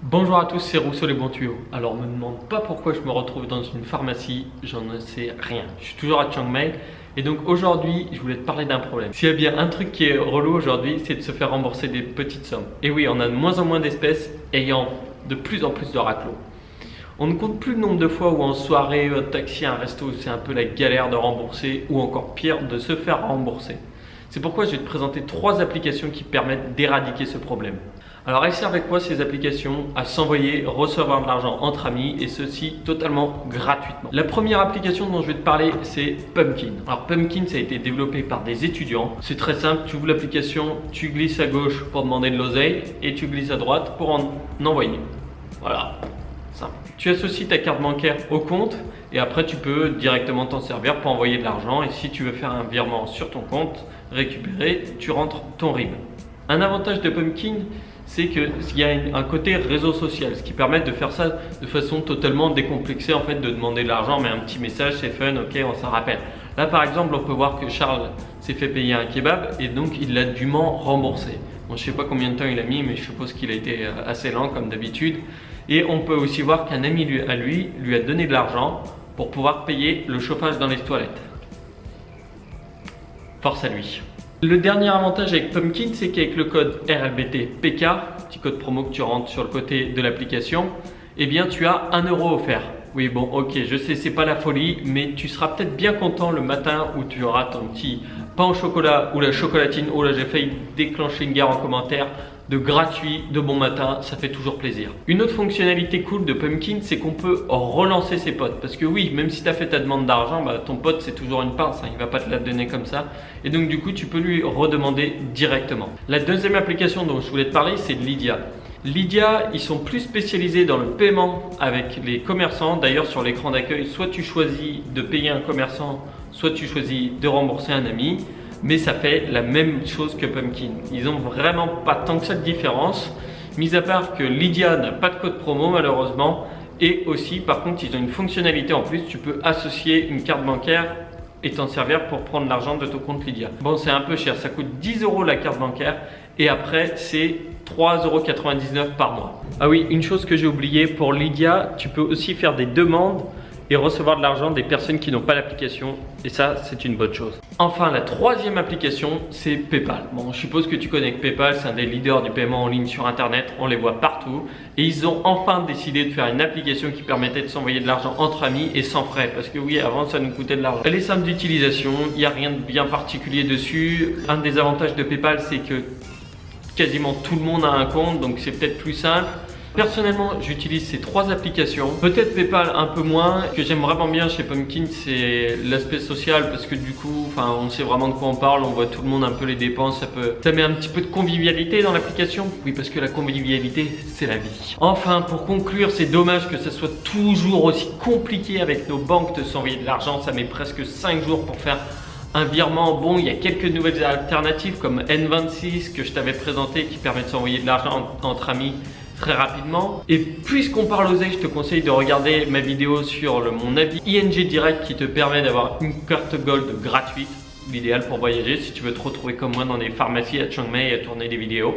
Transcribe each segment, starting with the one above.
Bonjour à tous, c'est Rousseau les bons tuyaux. Alors me demande pas pourquoi je me retrouve dans une pharmacie, j'en sais rien. Je suis toujours à Chiang Mai et donc aujourd'hui je voulais te parler d'un problème. S'il y a bien un truc qui est relou aujourd'hui, c'est de se faire rembourser des petites sommes. Et oui, on a de moins en moins d'espèces ayant de plus en plus de raclos. On ne compte plus le nombre de fois où en soirée, un taxi, un resto, c'est un peu la galère de rembourser ou encore pire, de se faire rembourser. C'est pourquoi je vais te présenter 3 applications qui permettent d'éradiquer ce problème. Alors elles servent avec quoi ces applications? À s'envoyer, recevoir de l'argent entre amis et ceci totalement gratuitement. La première application dont je vais te parler, c'est Pumpkin. Alors Pumpkin, ça a été développé par des étudiants. C'est très simple, tu ouvres l'application, tu glisses à gauche pour demander de l'oseille et tu glisses à droite pour en envoyer. Voilà, simple. Tu associes ta carte bancaire au compte et après tu peux directement t'en servir pour envoyer de l'argent et si tu veux faire un virement sur ton compte, récupérer, tu rentres ton RIB. Un avantage de Pumpkin, c'est qu'il y a un côté réseau social, ce qui permet de faire ça de façon totalement décomplexée, en fait, de demander de l'argent, mais un petit message, c'est fun, ok, on s'en rappelle. Là, par exemple, on peut voir que Charles s'est fait payer un kebab et donc il l'a dûment remboursé. Bon, je ne sais pas combien de temps il a mis, mais je suppose qu'il a été assez lent comme d'habitude. Et on peut aussi voir qu'un ami lui a donné de l'argent pour pouvoir payer le chauffage dans les toilettes. Force à lui. Le dernier avantage avec Pumpkin, c'est qu'avec le code RLBT-PK, petit code promo que tu rentres sur le côté de l'application, eh bien tu as 1 € offert. Oui bon ok, je sais c'est pas la folie, mais tu seras peut-être bien content le matin où tu auras ton petit pain au chocolat ou la chocolatine. Oh là j'ai failli déclencher une guerre en commentaire. De gratuit, de bon matin, ça fait toujours plaisir. Une autre fonctionnalité cool de Pumpkin, c'est qu'on peut relancer ses potes. Parce que oui, même si tu as fait ta demande d'argent, bah, ton pote c'est toujours une pince, hein, il ne va pas te la donner comme ça. Et donc du coup, tu peux lui redemander directement. La deuxième application dont je voulais te parler, c'est Lydia. Lydia, ils sont plus spécialisés dans le paiement avec les commerçants. D'ailleurs, sur l'écran d'accueil, soit tu choisis de payer un commerçant, soit tu choisis de rembourser un ami. Mais ça fait la même chose que Pumpkin. Ils n'ont vraiment pas tant que ça de différence, mis à part que Lydia n'a pas de code promo malheureusement. Et aussi, par contre, ils ont une fonctionnalité en plus, tu peux associer une carte bancaire et t'en servir pour prendre l'argent de ton compte Lydia. Bon, c'est un peu cher, ça coûte 10 € la carte bancaire et après, c'est 3,99 € par mois. Ah oui, une chose que j'ai oublié, pour Lydia, tu peux aussi faire des demandes et recevoir de l'argent des personnes qui n'ont pas l'application et ça c'est une bonne chose. Enfin la troisième application c'est PayPal. Bon je suppose que tu connais que PayPal, c'est un des leaders du paiement en ligne sur internet, on les voit partout et ils ont enfin décidé de faire une application qui permettait de s'envoyer de l'argent entre amis et sans frais parce que oui avant ça nous coûtait de l'argent. Elle est simple d'utilisation, il n'y a rien de bien particulier dessus. Un des avantages de PayPal c'est que quasiment tout le monde a un compte donc c'est peut-être plus simple. Personnellement, j'utilise ces 3 applications. Peut-être PayPal un peu moins. Ce que j'aime vraiment bien chez Pumpkin, c'est l'aspect social parce que du coup, on sait vraiment de quoi on parle. On voit tout le monde un peu les dépenses. Ça met un petit peu de convivialité dans l'application. Oui, parce que la convivialité, c'est la vie. Enfin, pour conclure, c'est dommage que ça soit toujours aussi compliqué avec nos banques de s'envoyer de l'argent. Ça met presque 5 jours pour faire un virement. Bon, il y a quelques nouvelles alternatives comme N26 que je t'avais présenté qui permet de s'envoyer de l'argent entre amis très rapidement. Et puisqu'on parle oseille, je te conseille de regarder ma vidéo sur mon avis ING Direct qui te permet d'avoir une carte Gold gratuite, l'idéal pour voyager si tu veux te retrouver comme moi dans des pharmacies à Chiang Mai et à tourner des vidéos.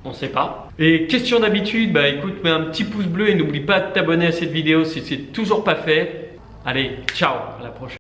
On sait pas. Et question d'habitude, bah écoute, mets un petit pouce bleu et n'oublie pas de t'abonner à cette vidéo si c'est toujours pas fait. Allez, ciao, à la prochaine.